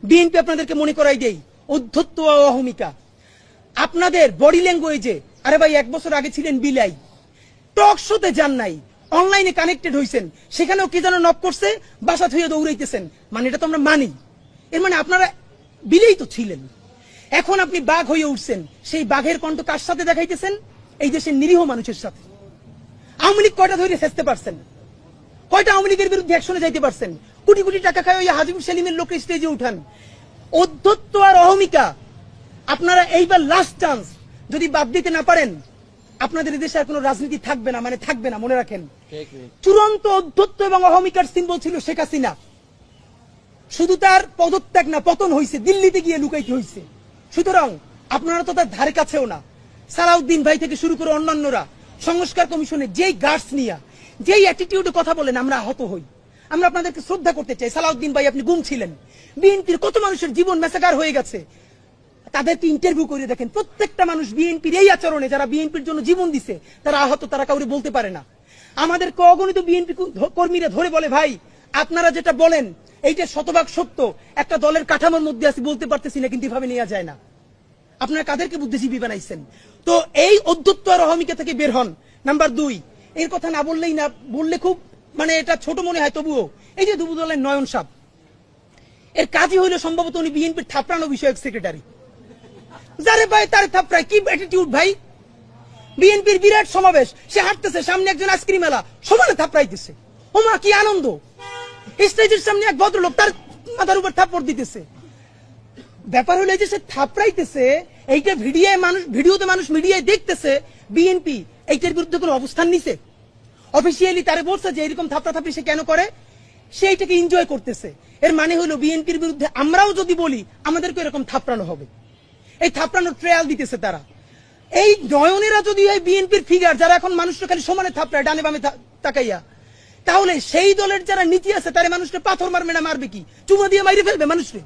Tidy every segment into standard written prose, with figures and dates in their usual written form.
BNP আপনাদেরকে মনে করাই দেই অধ্যত্ত ও অহমিকা। আপনাদের বডি ল্যাঙ্গুয়েজে, আরে ভাই 1 বছর আগে ছিলেন বিলাই, টক শোতে যান নাই, অনলাইনে কানেক্টেড হইছেন, সেখানেও কে যেন নক করছে, বাসা থুয়ে দৌড়াইতেছেন, মানে এটা তো আমরা মানি। এর মানে আপনারা বিলেই তো ছিলেন। এখন আপনি বাঘ হয়ে উঠছেন, সেই বাঘের কণ্ঠ কার সাথে দেখাইতেছেন? এই দেশের নিরীহ মানুষের সাথে। আওয়ামী লীগ কয়টা ধরে শেষতে পারছেন? কয়টা আওয়ামী লীগের বিরুদ্ধে অ্যাকশনে যাইতে পারছেন? কোটি কোটি টাকা খায় ওই হাজিবুর সেলিমের লোক স্টেজে উঠান। অধ্যত্ত আর অহমিকা আপনারা এইবার লাস্ট চান্স, যদি বাদ দিতে না পারেন আপনাদের দেশে আর কোনো রাজনীতি থাকবে না, মানে থাকবে না, মনে রাখেন। চূড়ান্ত অধ্যত্ত এবং অহমিকার সিম্বল ছিল শেখ হাসিনা। শুধু তার পদত্যাগ না, পতন হয়েছে, দিল্লিতে গিয়ে লুকাইতে হয়েছে। সুতরাং আপনারা তো তার ধারে কাছেও না। সালাউদ্দিন ভাই থেকে শুরু করে অন্যান্যরা সংস্কার কমিশনে যেই গার্ডস নিয়ে, যেই অ্যাটিটিউডে কথা বলেন, আমরা আহত হই। আমরা আপনাদেরকে শ্রদ্ধা করতে চাই। সালাউদ্দিন ভাই, আপনি গুম ছিলেন, বিএনপির কত মানুষের জীবন মেসাকার হয়ে গেছে, তাদেরকে ইন্টারভিউ করে দেখেন। প্রত্যেকটা মানুষ বিএনপির এই আচরণে, যারা বিএনপির জন্য জীবন দিছে, তারা আহত, তারা কাউরে বলতে পারে না। আমাদেরকে অগণিত বিএনপি কর্মীরা ধরে বলে, ভাই আপনারা যেটা বলেন এইটা শতভাগ সত্য, একটা দলের কাঠামোর মধ্যে আছি, বলতে পারতেছি না, কিন্তু এভাবে নেওয়া যায় না। আপনারা কাদেরকে বুদ্ধিজীবী বানাইছেন? তো এই অধ্যত্ত আর অহমিকা থেকে বের হন। নাম্বার 2, এর কথা না বললেই না, বললে খুব মানে এটা ছোট মনে হয়, তবুও এই যে যুবদলের নয়ন সাহেব, এর কাজই হইল সম্ভবত উনি বিএনপির থাপড়ানো বিষয়ক সেক্রেটারি। যারে ভাই তার থাপড়ায় কি অ্যাটিটিউড ভাই! বিএনপির বিরাট সমাবেশ, সে হাঁটতেছে, সামনে একজন আইসক্রিম এলা, সমানে থাপড়াইতেছে। ওমা কি আনন্দ! স্টেজের সামনে এক ভদ্রলোক তার মাথার উপর থাপ্পড় দিতেছে। ব্যাপার হলো যে সে থাপড়াইতেছে, এইটা ভিডিওতে মানুষ মিডিয়ায় দেখতেছে। বিএনপি এইটার বিরুদ্ধে কোনো অবস্থান নিছে? অফিসিয়ালি তারে বলছে যে এরকম থাপড়াথাপড়ি সে কেন করে? সে এইটাকে এনজয় করতেছে। এর মানে হলো বিএনপির বিরুদ্ধে আমরাও যদি বলি, আমাদেরকে এরকম থাপড়ানো হবে। এই থাপড়ানোর ট্রায়াল দিতেছে তারা। এই নয়নেরা যদি হয় বিএনপির ফিগার, যারা এখন মানুষটা খালি সমানে থাপড়ায় ডানে বামে তাকাইয়া, তাহলে সেই দলের যারা নীতি আছে, তারা মানুষকে পাথর মারবে না মারবে কি? চুমা দিয়ে মাইরে ফেলবে মানুষকে।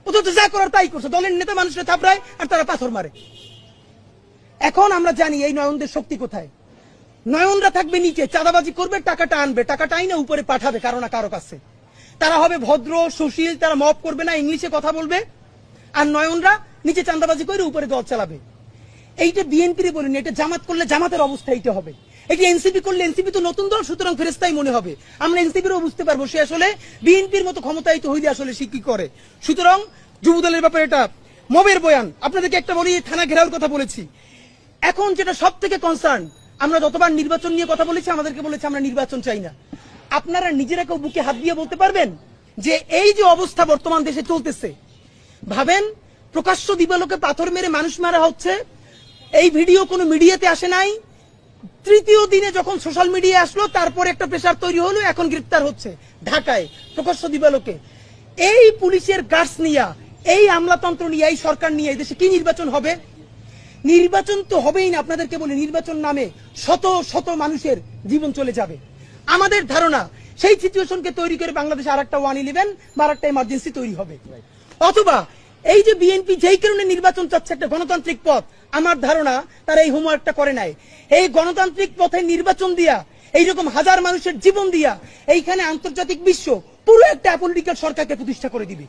অথচ যা করার তাই করছে, দলের নেতা মানুষকে থাপড়ায় আর তারা পাথর মারে। এখন আমরা জানি এই নয়নদের শক্তি কোথায়। নয়নরা থাকবে নিচে, চাঁদাবাজি করবে, টাকাটা আনবে, টাকাটা আইনে উপরে পাঠাবে কারো না কারো কাছে। তারা হবে ভদ্র সুশীল, তারা মপ করবে না, ইংলিশে কথা বলবে। আর নয়নরা নিচে চাঁদাবাজি করে উপরে দল চালাবে। এইটা বিএনপির বলিনি, এটা জামাত করলে জামাতের অবস্থা এইটা হবে। এটি এনসিপি করলে, এনসিপি তো নতুন দল, সুতরাং ফেরেস্তাই মনে হবে। আমরা এনসিপিরও বুঝতে পারবো সে আসলে বিএনপির মতো ক্ষমতায়িত হইলে আসলে সে কি করে। সুতরাং যুবদলের ব্যাপারে এটা মবের বয়ান। আপনাদেরকে একটা বলি, থানা ঘেরাওর কথা বলেছি। এখন যেটা সব থেকে কনসার্ন, আমরা যতবার নির্বাচন নিয়ে কথা বলেছি, আমাদেরকে বলেছে আমরা নির্বাচন চাই না। আপনারা নিজেরা কেউ বুকে হাত দিয়ে বলতে পারবেন যে এই যে অবস্থা বর্তমান দেশে চলতেছে, ভাবেন প্রকাশ্য দিবালোকে পাথর মেরে মানুষ মারা হচ্ছে, এই ভিডিও কোনো মিডিয়াতে আসে নাই। তৃতীয় দিনে যখন সোশ্যাল মিডিয়া আসলো, তারপর একটা প্রেসার তৈরি হলো, এখন গ্রেফতার হচ্ছে ঢাকায় প্রকাশ্য দিবালোকে। এই পুলিশের গার্ডস নিয়ে, এই আমলাতন্ত্র নিয়ে, এই সরকার নিয়ে এই দেশে কি নির্বাচন হবে? নির্বাচন তো হবেই না। আপনাদেরকে বলি, নির্বাচন নামে শত শত মানুষের জীবন চলে যাবে। আমাদের ধারণা সেই সিচুয়েশনকে তৈরি করে বাংলাদেশে আরেকটা 111 বা আরেকটা ইমার্জেন্সি তৈরি হবে। অথবা এই যে বিএনপি যেই কারণে নির্বাচন চাচ্ছে, একটা গণতান্ত্রিক পথ, আমার ধারণা তারা এই হোমওয়ার্কটা করে নাই। এই গণতান্ত্রিক পথে নির্বাচন দিয়া, এইরকম হাজার মানুষের জীবন দিয়া, এইখানে আন্তর্জাতিক বিশ্ব পুরো একটা পলিটিক্যাল সরকারকে প্রতিষ্ঠা করে দিবে।